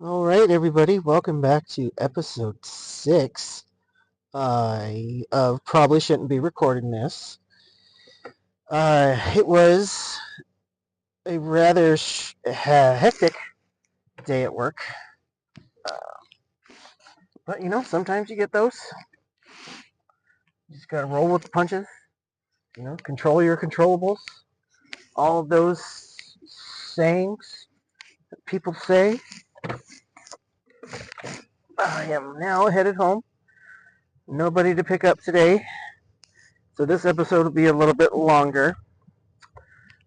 All right, everybody, welcome back to episode 6. I probably shouldn't be recording this. It was a rather hectic day at work. Uh, but, sometimes you get those. You just got to roll with the punches, control your controllables. All of those sayings that people say. I am now headed home. Nobody to pick up today. So this episode will be a little bit longer.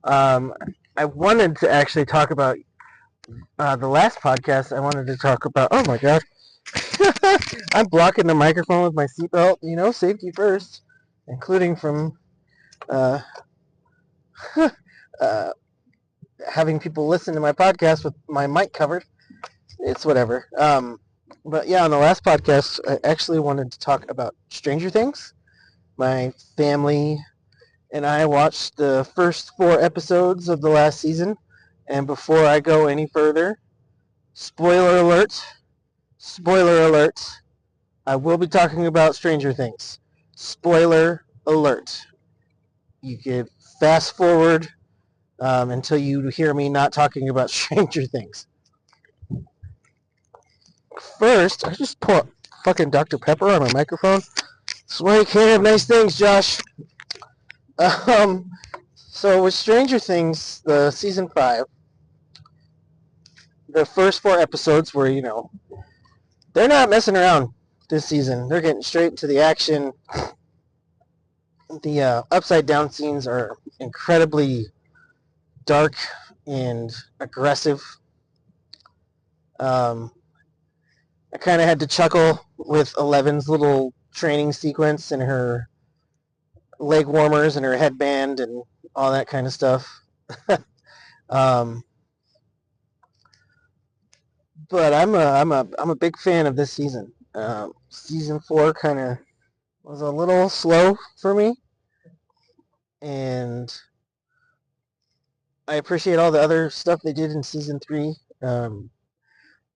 Um, I wanted to actually talk about the last podcast. I wanted to talk about. Oh my god, I'm blocking the microphone with my seatbelt. Safety first, including from uh, uh, having people listen to my podcast with my mic covered. It's whatever. But yeah, on the last podcast, I actually wanted to talk about Stranger Things. My family and I watched the first 4 episodes of the last season. And before I go any further, spoiler alert, I will be talking about Stranger Things. Spoiler alert. You could fast forward until you hear me not talking about Stranger Things. First, I just put fucking Dr. Pepper on my microphone. That's why you can't have nice things, Josh. So with Stranger Things, the season 5, the first 4 episodes were, they're not messing around this season. They're getting straight into the action. The upside down scenes are incredibly dark and aggressive. I kind of had to chuckle with Eleven's little training sequence and her leg warmers and her headband and all that kind of stuff. um, but I'm a big fan of this season. Season 4 kind of was a little slow for me, and I appreciate all the other stuff they did in season 3.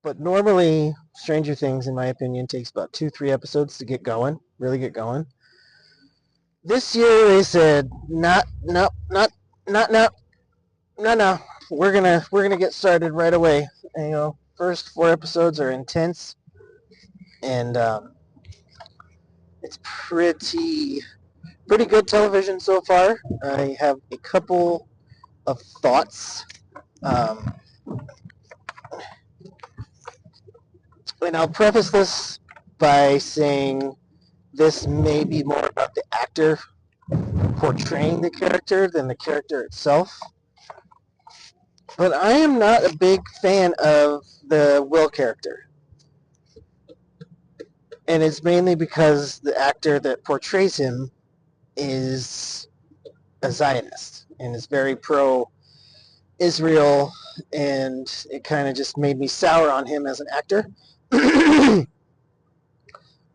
But normally, Stranger Things, in my opinion, takes about 2-3 episodes to get going, really get going. This year they said, not, no, not, not, no, no, no. We're gonna get started right away. And, first 4 episodes are intense, and it's pretty good television so far. I have a couple of thoughts. Um, and I'll preface this by saying this may be more about the actor portraying the character than the character itself. But I am not a big fan of the Will character. And it's mainly because the actor that portrays him is a Zionist and is very pro-Israel, and it kind of just made me sour on him as an actor.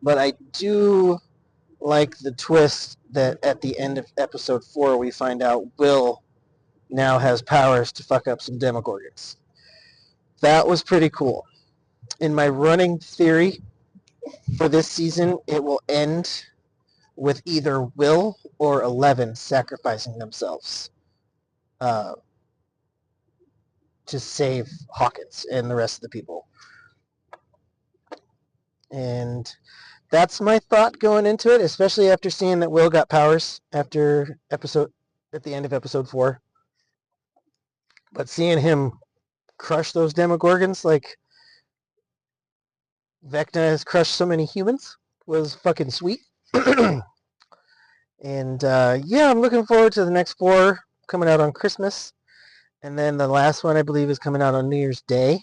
But I do like the twist that at the end of episode 4 we find out Will now has powers to fuck up some Demogorgons. That was pretty cool. In my running theory for this season, it will end with either Will or 11 sacrificing themselves to save Hawkins and the rest of the people. And that's my thought going into it, especially after seeing that Will got powers at the end of episode 4. But seeing him crush those Demogorgons like Vecna has crushed so many humans was fucking sweet. And yeah, I'm looking forward to the next 4 coming out on Christmas. And then the last one, I believe, is coming out on New Year's Day,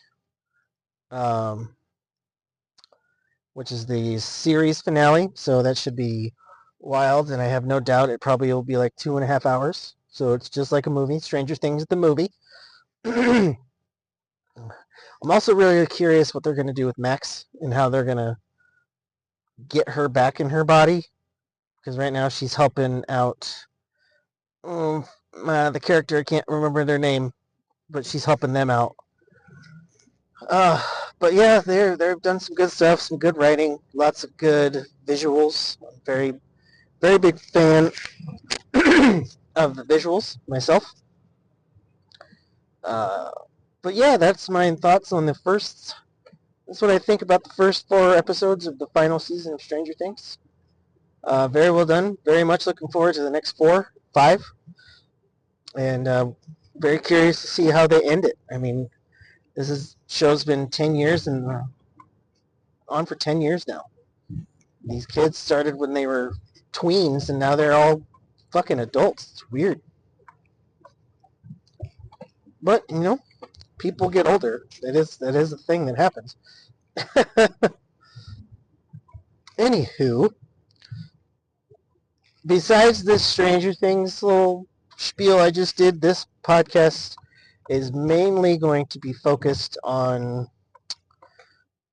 which is the series finale. So that should be wild, and I have no doubt it probably will be like 2.5 hours. So it's just like a movie, Stranger Things the movie. I'm also really curious what they're going to do with Max and how they're going to get her back in her body. Because right now she's helping out the character, I can't remember their name, but she's helping them out. But But yeah, they've done some good stuff, some good writing, lots of good visuals. I'm very big fan of the visuals myself. Uh, but yeah, that's my thoughts on the first. That's what I think about the first 4 episodes of the final season of Stranger Things. Very well done. Very much looking forward to the next 5, and very curious to see how they end it. I mean, show's been 10 years and on for 10 years now. These kids started when they were tweens, and now they're all fucking adults. It's weird. But, people get older. That is a thing that happens. Anywho, besides this Stranger Things little spiel I just did, this podcast is mainly going to be focused on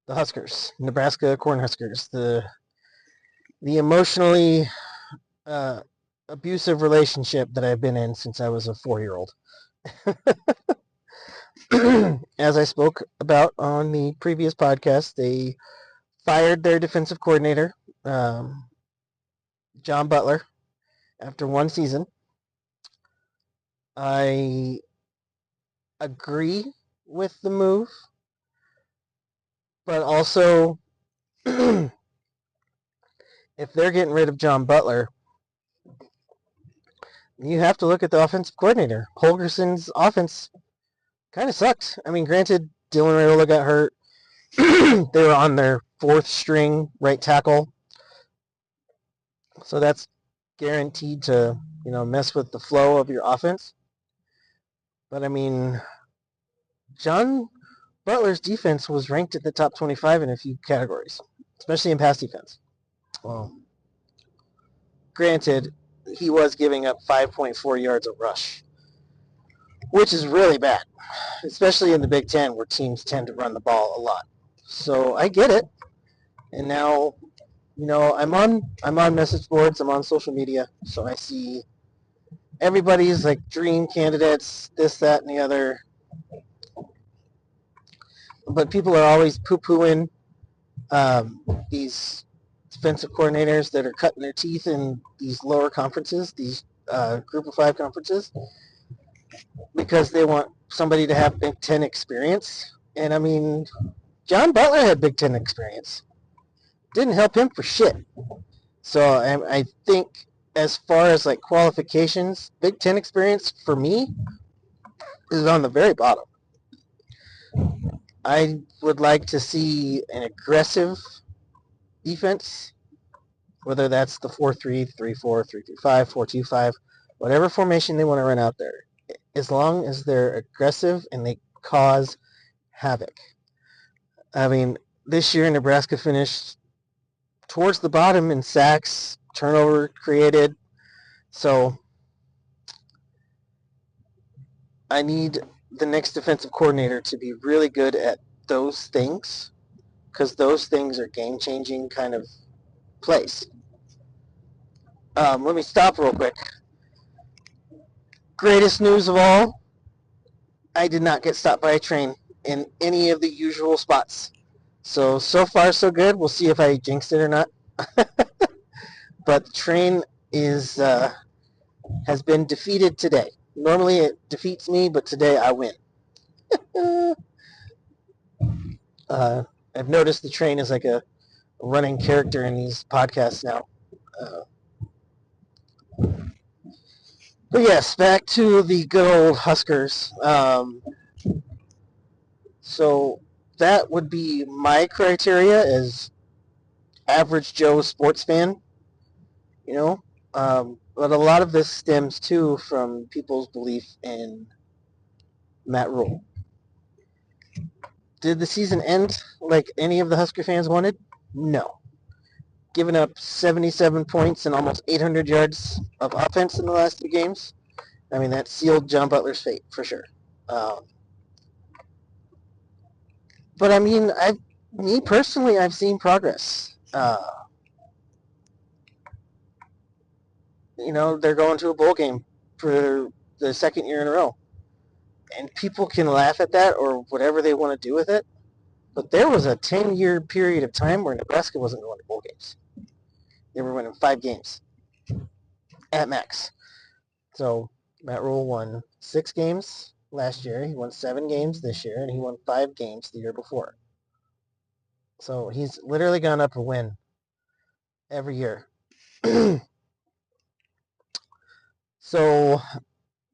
the Huskers, Nebraska Cornhuskers, the emotionally abusive relationship that I've been in since I was a 4-year-old. As I spoke about on the previous podcast, they fired their defensive coordinator, John Butler, after 1 season. I agree with the move, but also if they're getting rid of John Butler, you have to look at the offensive coordinator. Holgerson's offense kind of sucked. I mean, granted, Dylan Raiola got hurt. They were on their 4th-string right tackle, so that's guaranteed to, mess with the flow of your offense. But I mean, John Butler's defense was ranked at the top 25 in a few categories, especially in pass defense. Well, granted, he was giving up 5.4 yards a rush, which is really bad, especially in the Big Ten where teams tend to run the ball a lot. So I get it. And now, I'm on message boards, I'm on social media, so I see everybody's like dream candidates, this, that, and the other. But people are always poo-pooing these defensive coordinators that are cutting their teeth in these lower conferences, these Group of 5 conferences, because they want somebody to have Big Ten experience. And I mean, John Butler had Big Ten experience. Didn't help him for shit. So I think as far as like qualifications, Big Ten experience for me is on the very bottom. I would like to see an aggressive defense, whether that's the 4-3, 3-4, 3-3-5, 4-2-5, whatever formation they want to run out there, as long as they're aggressive and they cause havoc. I mean, this year Nebraska finished towards the bottom in sacks, turnover created, so I need the next defensive coordinator to be really good at those things, because those things are game-changing kind of plays. Let me stop real quick. Greatest news of all, I did not get stopped by a train in any of the usual spots. So far so good. We'll see if I jinxed it or not. But the train has been defeated today. Normally it defeats me, but today I win. I've noticed the train is like a running character in these podcasts now. But yes, back to the good old Huskers. So that would be my criteria as average Joe sports fan, but a lot of this stems too from people's belief in Matt Rule. Did the season end like any of the Husker fans wanted? No. Giving up 77 points and almost 800 yards of offense in the last 2 games. I mean, that sealed John Butler's fate for sure. But I mean, me personally, I've seen progress. They're going to a bowl game for the 2nd year in a row. And people can laugh at that or whatever they want to do with it. But there was a 10-year period of time where Nebraska wasn't going to bowl games. They were winning 5 games at max. So Matt Rule won 6 games last year. He won 7 games this year, and he won 5 games the year before. So he's literally gone up a win every year. So,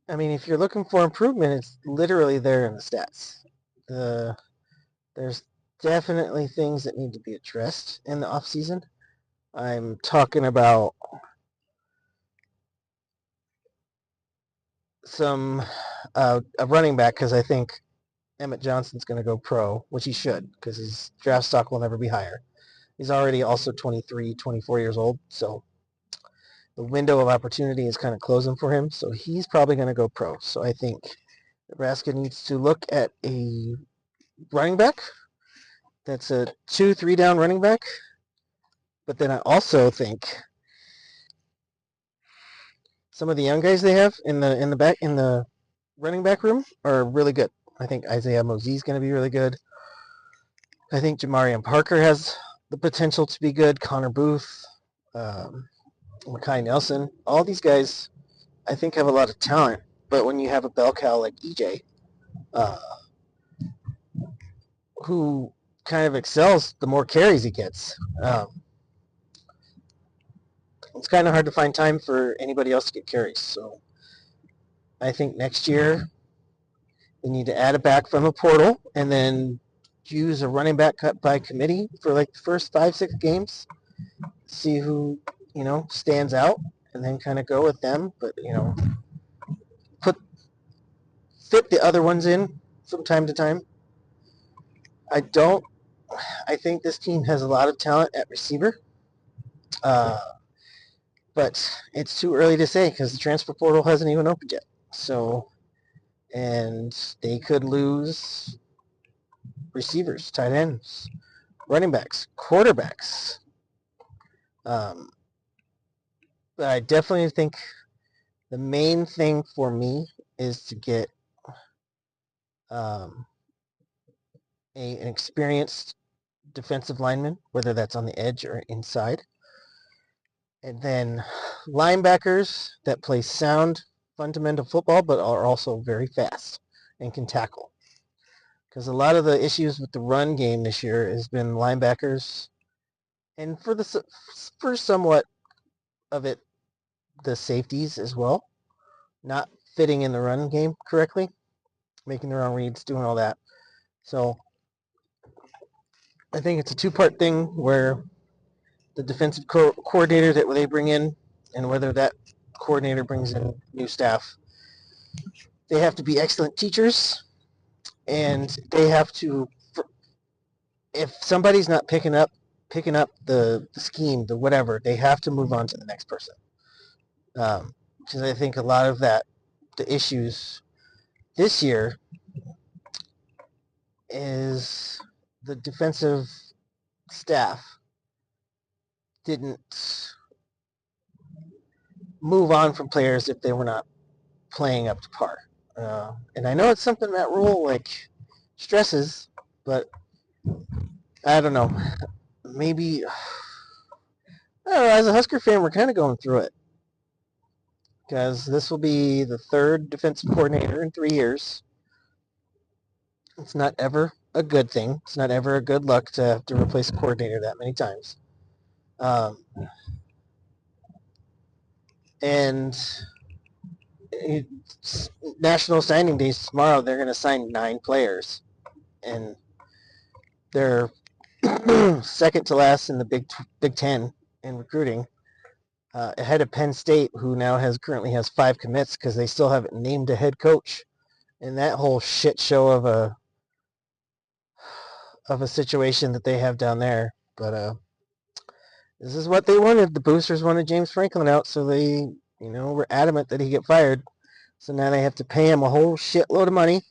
I mean, if you're looking for improvement, it's literally there in the stats. There's definitely things that need to be addressed in the offseason. I'm talking about a running back, because I think Emmett Johnson's going to go pro, which he should, because his draft stock will never be higher. He's already also 23, 24 years old, so the window of opportunity is kind of closing for him, so he's probably going to go pro. So I think Nebraska needs to look at a running back that's a 2-3 down running back. But then I also think some of the young guys they have in the running back room are really good. I think Isaiah Mosey's going to be really good. I think Jamarian Parker has the potential to be good. Connor Booth, Makai Nelson, all these guys I think have a lot of talent. But when you have a bell cow like EJ, who kind of excels the more carries he gets, it's kind of hard to find time for anybody else to get carries. So I think next year they need to add a back from the portal and then use a running back cut by committee for like the first 5-6 games. See who, stands out and then kind of go with them. But, fit the other ones in from time to time. I think this team has a lot of talent at receiver. But it's too early to say because the transfer portal hasn't even opened yet. So, and they could lose receivers, tight ends, running backs, quarterbacks. But I definitely think the main thing for me is to get an experienced defensive lineman, whether that's on the edge or inside. And then linebackers that play sound fundamental football but are also very fast and can tackle. Because a lot of the issues with the run game this year has been linebackers, and for somewhat of it, the safeties as well, not fitting in the run game correctly, making their own reads, doing all that. So I think it's a 2-part thing where the defensive coordinator that they bring in and whether that coordinator brings in new staff, they have to be excellent teachers, and they have to, if somebody's not picking up the scheme, the whatever, they have to move on to the next person. Because I think a lot of the issues this year is the defensive staff didn't move on from players if they were not playing up to par. And I know it's something Matt Rule stresses, but I don't know. Maybe, I don't know, as a Husker fan, we're kind of going through it. Because this will be the 3rd defensive coordinator in 3 years. It's not ever a good thing. It's not ever a good luck to have to replace a coordinator that many times. And National Signing Days tomorrow, they're going to sign 9 players. And they're second to last in the Big Ten in recruiting, ahead of Penn State, who now currently has 5 commits because they still haven't named a head coach. And that whole shit show of a situation that they have down there. But this is what they wanted. The boosters wanted James Franklin out, so they, were adamant that he get fired. So now they have to pay him a whole shitload of money,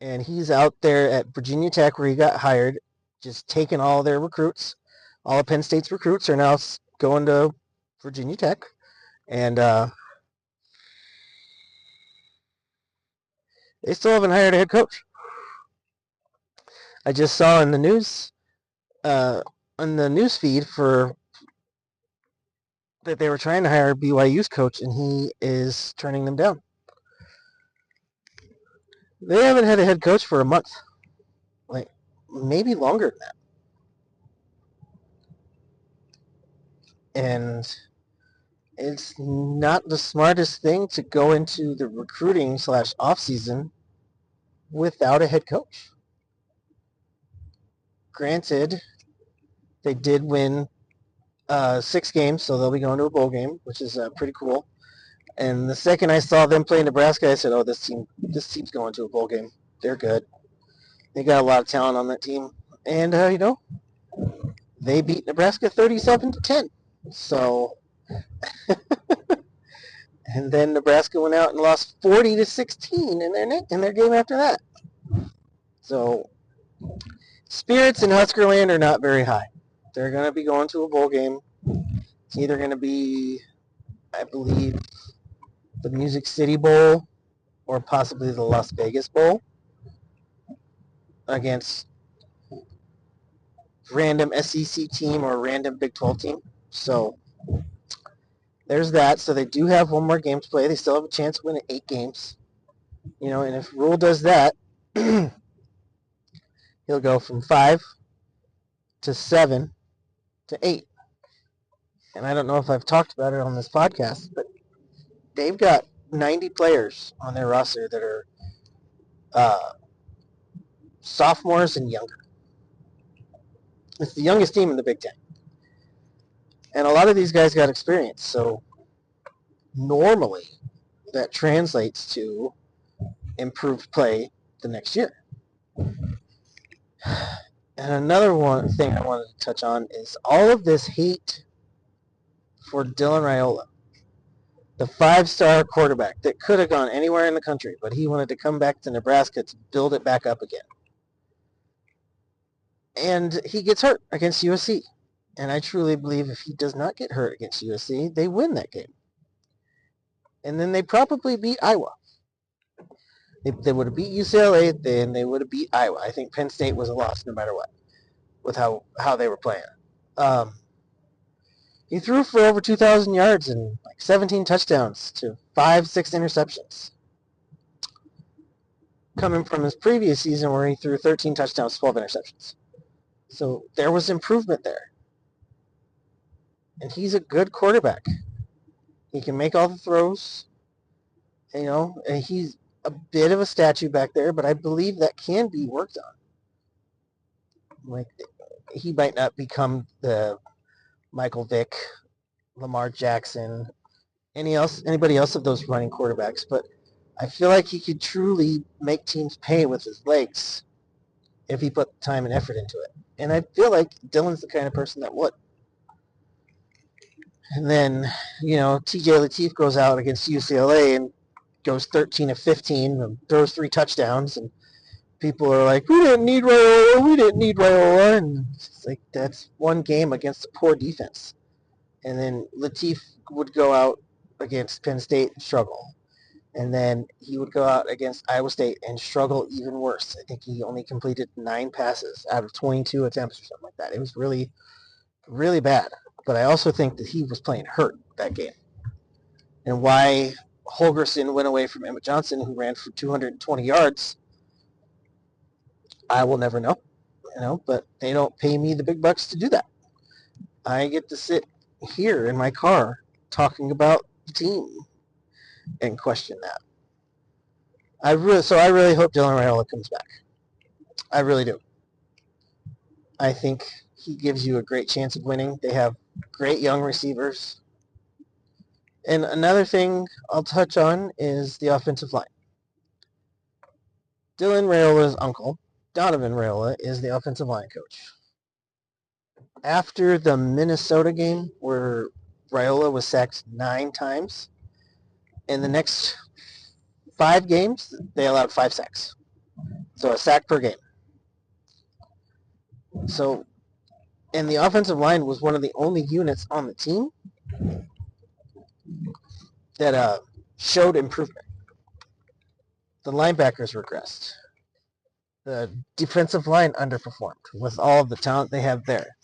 and he's out there at Virginia Tech where he got hired, just taking all their recruits. All of Penn State's recruits are now going to Virginia Tech, and they still haven't hired a head coach. I just saw in the news, on the news feed for that they were trying to hire BYU's coach, and he is turning them down. They haven't had a head coach for a month, like maybe longer than that. And it's not the smartest thing to go into the recruiting / offseason without a head coach. Granted, they did win 6 games, so they'll be going to a bowl game, which is pretty cool. And the second I saw them play Nebraska, I said, "Oh, this team's going to a bowl game. They're good. They got a lot of talent on that team." And they beat Nebraska 37-10. So, and then Nebraska went out and lost 40-16 in their game after that. So, spirits in Husker land are not very high. They're going to be going to a bowl game. It's either going to be, I believe, the Music City Bowl or possibly the Las Vegas Bowl against random SEC team or random Big 12 team. So there's that. So they do have one more game to play. They still have a chance to win 8 games. And if Rule does that, he'll go from 5 to 7 to 8. And I don't know if I've talked about it on this podcast, but they've got 90 players on their roster that are sophomores and younger. It's the youngest team in the Big Ten. And a lot of these guys got experience. So normally that translates to improved play the next year. And another thing I wanted to touch on is all of this hate for Dylan Raiola, the 5-star quarterback that could have gone anywhere in the country, but he wanted to come back to Nebraska to build it back up again. And he gets hurt against USC. And I truly believe if he does not get hurt against USC, they win that game. And then they probably beat Iowa. If they would have beat UCLA, then they would have beat Iowa. I think Penn State was a loss no matter what, with how they were playing. He threw for over 2,000 yards and like 17 touchdowns to 5-6 interceptions. Coming from his previous season where he threw 13 touchdowns, 12 interceptions. So there was improvement there. And he's a good quarterback. He can make all the throws. And he's a bit of a statue back there, but I believe that can be worked on. Like, he might not become the Michael Vick, Lamar Jackson, anybody else of those running quarterbacks, but I feel like he could truly make teams pay with his legs if he put time and effort into it. And I feel like Dylan's the kind of person that would. And then, TJ Lateef goes out against UCLA and goes 13 of 15 and throws 3 touchdowns, and people are like, we didn't need Raiola. And it's like, that's one game against a poor defense. And then Lateef would go out against Penn State and struggle. And then he would go out against Iowa State and struggle even worse. I think he only completed 9 passes out of 22 attempts or something like that. It was really, really bad. But I also think that he was playing hurt that game. And why Holgerson went away from Emmett Johnson, who ran for 220 yards, I will never know. But they don't pay me the big bucks to do that. I get to sit here in my car talking about the team and question that. I really hope Dylan Raiola comes back. I really do. I think he gives you a great chance of winning. They have great young receivers. And another thing I'll touch on is the offensive line. Dylan Raiola's uncle, Donovan Raiola, is the offensive line coach. After the Minnesota game where Raiola was sacked 9 times, in the next 5 games, they allowed 5 sacks. So a sack per game. So, and the offensive line was one of the only units on the team that showed improvement. The linebackers regressed. The defensive line underperformed with all of the talent they have there.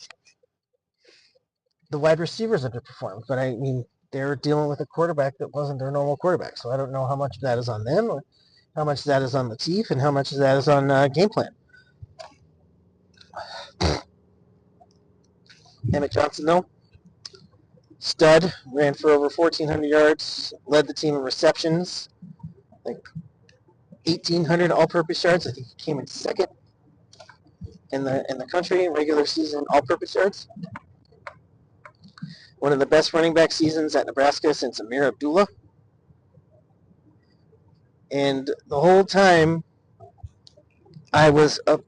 The wide receivers underperformed, but I mean, they're dealing with a quarterback that wasn't their normal quarterback. So I don't know how much of that is on them, or how much of that is on the chief, and how much of that is on game plan. Emmett Johnson, though, stud, ran for over 1,400 yards, led the team in receptions, like 1,800 all-purpose yards. I think he came in second in the country in regular season all-purpose yards. One of the best running back seasons at Nebraska since Amir Abdullah. And the whole time, I was a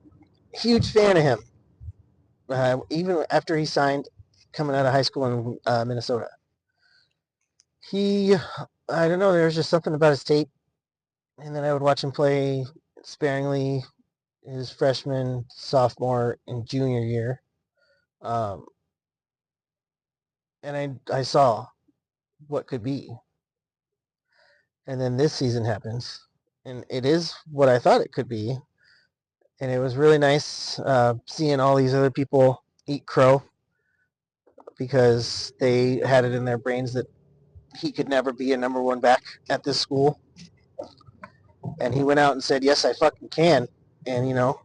huge fan of him, even after he signed coming out of high school in Minnesota. I don't know, there was just something about his tape. And then I would watch him play sparingly his freshman, sophomore, and junior year. And I saw what could be. And then this season happens, and it is what I thought it could be. And it was really nice seeing all these other people eat crow because they had it in their brains that he could never be a number one back at this school. And he went out and said, yes, I fucking can. And,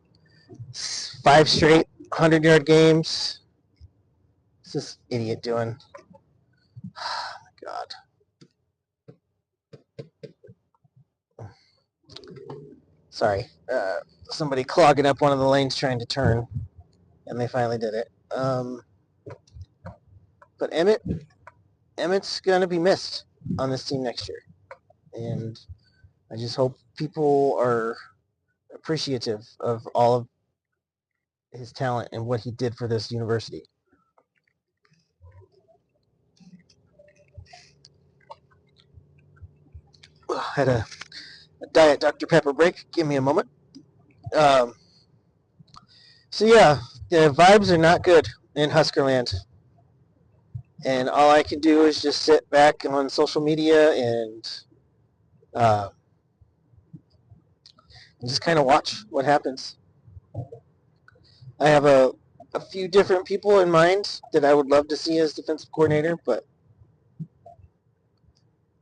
5 straight 100-yard games. What's this idiot doing? Oh, my God. Sorry. Somebody clogging up one of the lanes trying to turn, and they finally did it. But Emmett's going to be missed on this team next year. And I just hope people are appreciative of all of his talent and what he did for this university. Had a Diet Dr. Pepper break. Give me a moment. So yeah, the vibes are not good in Huskerland. And all I can do is just sit back on social media and just kind of watch what happens. I have a few different people in mind that I would love to see as defensive coordinator, but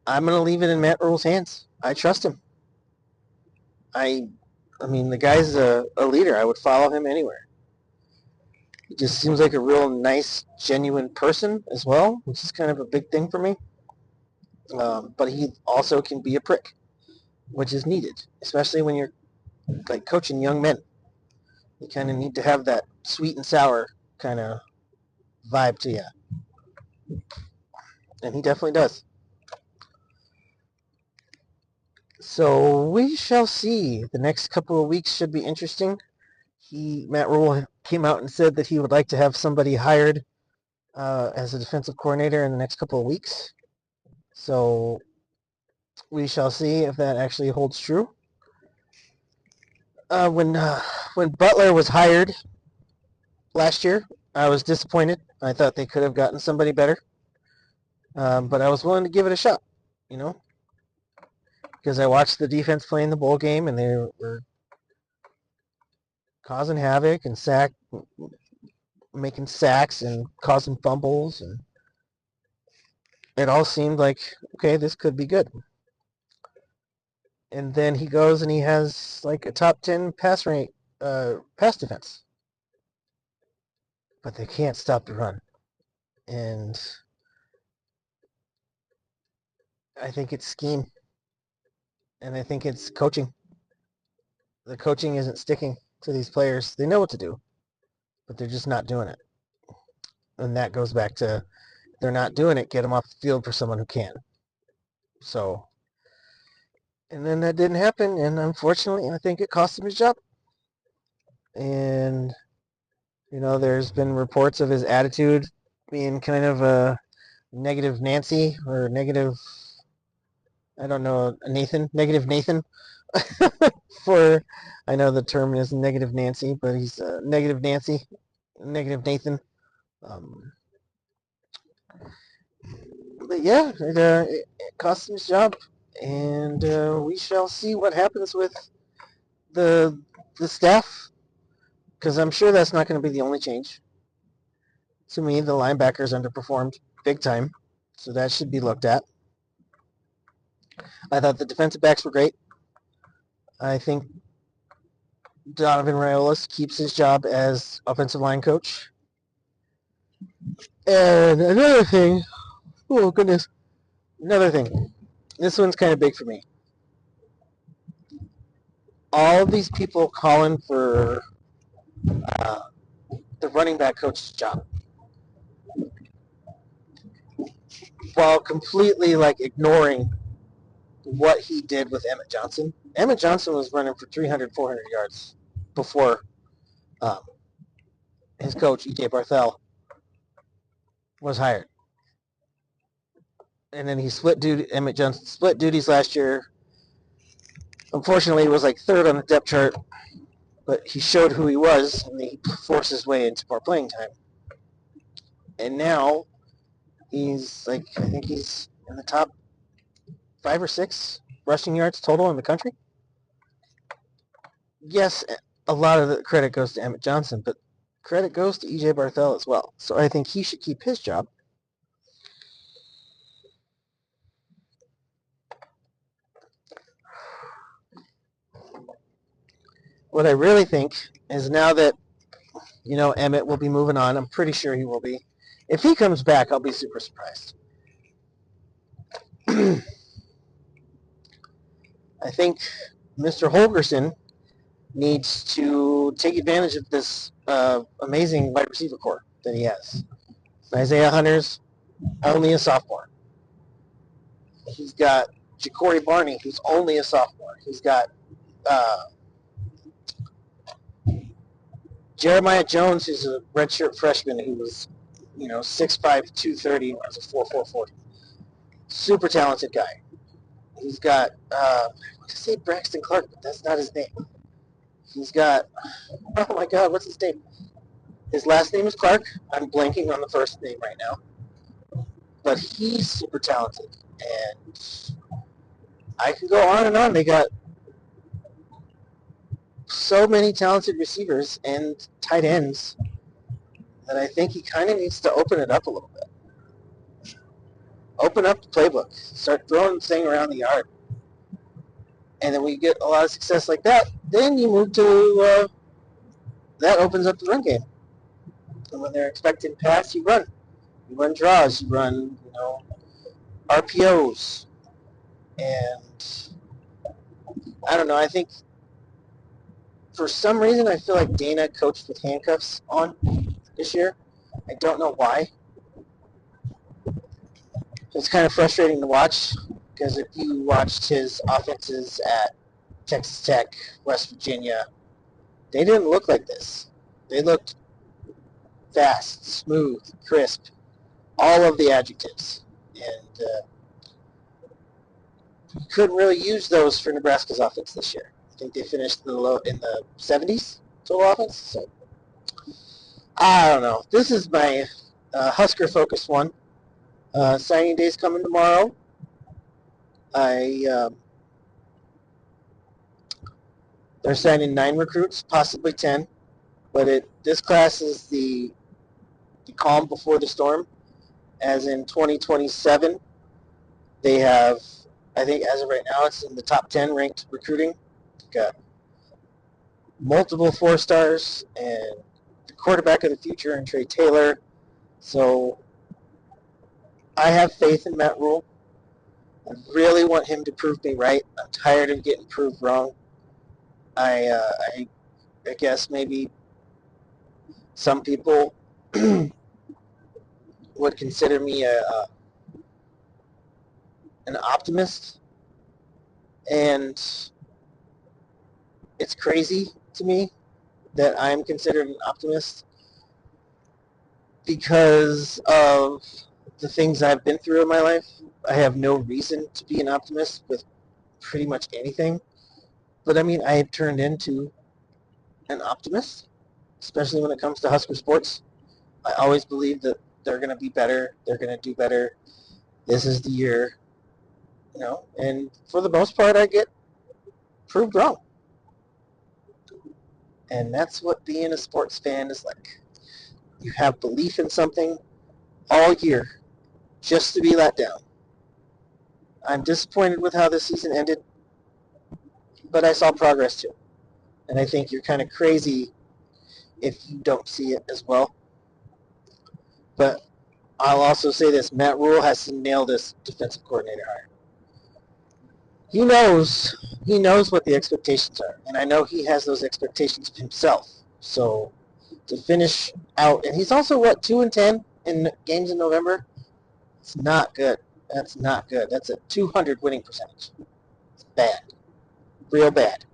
I'm going to leave it in Matt Rhule's hands. I trust him. I mean, the guy's a leader. I would follow him anywhere. He just seems like a real nice, genuine person as well, which is kind of a big thing for me. But he also can be a prick, which is needed, especially when you're like coaching young men. You kind of need to have that sweet and sour kind of vibe to you. And he definitely does. So we shall see. The next couple of weeks should be interesting. Matt Rhule came out and said that he would like to have somebody hired as a defensive coordinator in the next couple of weeks. So we shall see if that actually holds true. When Butler was hired last year, I was disappointed. I thought they could have gotten somebody better. But I was willing to give it a shot, because I watched the defense play in the bowl game, and they were causing havoc and making sacks and causing fumbles, and it all seemed like, okay, this could be good. And then he goes and he has like a top 10 pass defense. But they can't stop the run. And I think it's scheme. And I think it's coaching. The coaching isn't sticking to these players. They know what to do, but they're just not doing it. And that goes back to, they're not doing it, get them off the field for someone who can. So, and then that didn't happen, and unfortunately, I think it cost him his job. And, there's been reports of his attitude being kind of a negative Nancy, or negative, I don't know, negative Nathan. I know the term is negative Nancy, but he's negative Nancy, negative Nathan. But yeah, it cost him his job, and we shall see what happens with the the staff, because I'm sure that's not going to be the only change. To me, the linebackers underperformed big time, so that should be looked at. I thought the defensive backs were great. I think Donovan Raiola keeps his job as offensive line coach. And another thing, oh goodness, another thing. This one's kind of big for me. All of these people calling for the running back coach's job, while completely ignoring what he did with Emmett Johnson. Emmett Johnson was running for 300, 400 yards before um, his coach, E.J. Barthel, was hired. And then he Emmett Johnson split duties last year. Unfortunately, he was third on the depth chart, but he showed who he was, and he forced his way into more playing time. And now he's I think he's in the top 5 or 6 rushing yards total in the country. Yes, a lot of the credit goes to Emmett Johnson, but credit goes to E.J. Barthel as well. So I think he should keep his job. What I really think is now that, Emmett will be moving on, I'm pretty sure he will be. If he comes back, I'll be super surprised. I think Mr. Holgerson needs to take advantage of this amazing wide receiver core that he has. Isaiah Hunter's only a sophomore. He's got Ja'Cory Barney, who's only a sophomore. He's got Jeremiah Jones, who's a redshirt freshman who was, 6'5", 230, and was a 4.44. Super talented guy. He's got, I want to say Braxton Clark, but that's not his name. He's got, oh my God, what's his name? His last name is Clark. I'm blanking on the first name right now. But he's super talented. And I can go on and on. They got so many talented receivers and tight ends that I think he kind of needs to open it up a little bit. Open up the playbook. Start throwing the thing around the yard. And then we get a lot of success like that. Then you move to, that opens up the run game. And when they're expecting pass, you run. You run draws. You run, RPOs. And I don't know. I think for some reason I feel like Dana coached with handcuffs on this year. I don't know why. It's kind of frustrating to watch because if you watched his offenses at Texas Tech, West Virginia, they didn't look like this. They looked fast, smooth, crisp, all of the adjectives. And couldn't really use those for Nebraska's offense this year. I think they finished in the 70s total offense. So I don't know. This is my Husker focused one. Signing day's coming tomorrow. They're signing 9 recruits, possibly 10, but this class is the calm before the storm. As in 2027, they have, I think as of right now, it's in the top 10 ranked recruiting. Got multiple 4-stars and the quarterback of the future and Trey Taylor. So I have faith in Matt Rule. I really want him to prove me right. I'm tired of getting proved wrong. I guess maybe some people would consider me an optimist, and it's crazy to me that I'm considered an optimist because of the things I've been through in my life. I have no reason to be an optimist with pretty much anything. But I mean, I have turned into an optimist, especially when it comes to Husker sports. I always believe that they're going to be better. They're going to do better. This is the year, and for the most part, I get proved wrong. And that's what being a sports fan is like. You have belief in something all year just to be let down. I'm disappointed with how this season ended, but I saw progress too. And I think you're kind of crazy if you don't see it as well. But I'll also say this, Matt Rule has to nail this defensive coordinator hire. He knows what the expectations are, and I know he has those expectations himself. So to finish out, and he's also 2-10 in games in November. It's not good. That's not good. That's a 200 winning percentage. It's bad, real bad.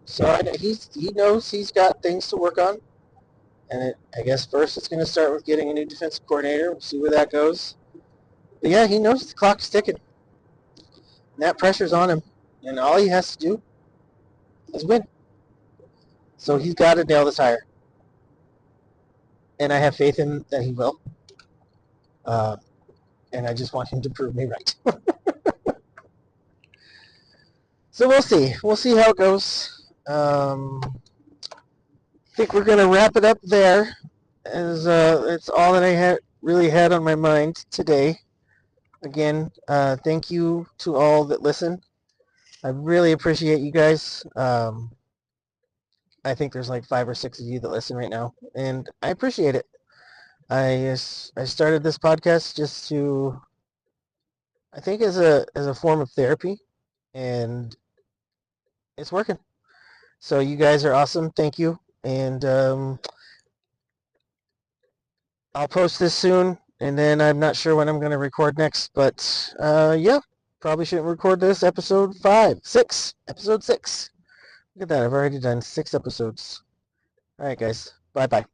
So he knows he's got things to work on, and I guess first it's going to start with getting a new defensive coordinator. We'll see where that goes. But yeah, he knows the clock's ticking. And that pressure's on him, and all he has to do is win. So he's got to nail this hire, and I have faith in that he will. And I just want him to prove me right. So we'll see. We'll see how it goes. I think we're going to wrap it up there, as it's all that I really had on my mind today. Again, thank you to all that listen. I really appreciate you guys. I think there's like 5 or 6 of you that listen right now, and I appreciate it. I started this podcast just to, I think, as a form of therapy, and it's working. So you guys are awesome. Thank you. And I'll post this soon, and then I'm not sure when I'm going to record next, but yeah, probably shouldn't record this episode 6. Episode 6. Look at that. I've already done 6 episodes. All right, guys. Bye-bye.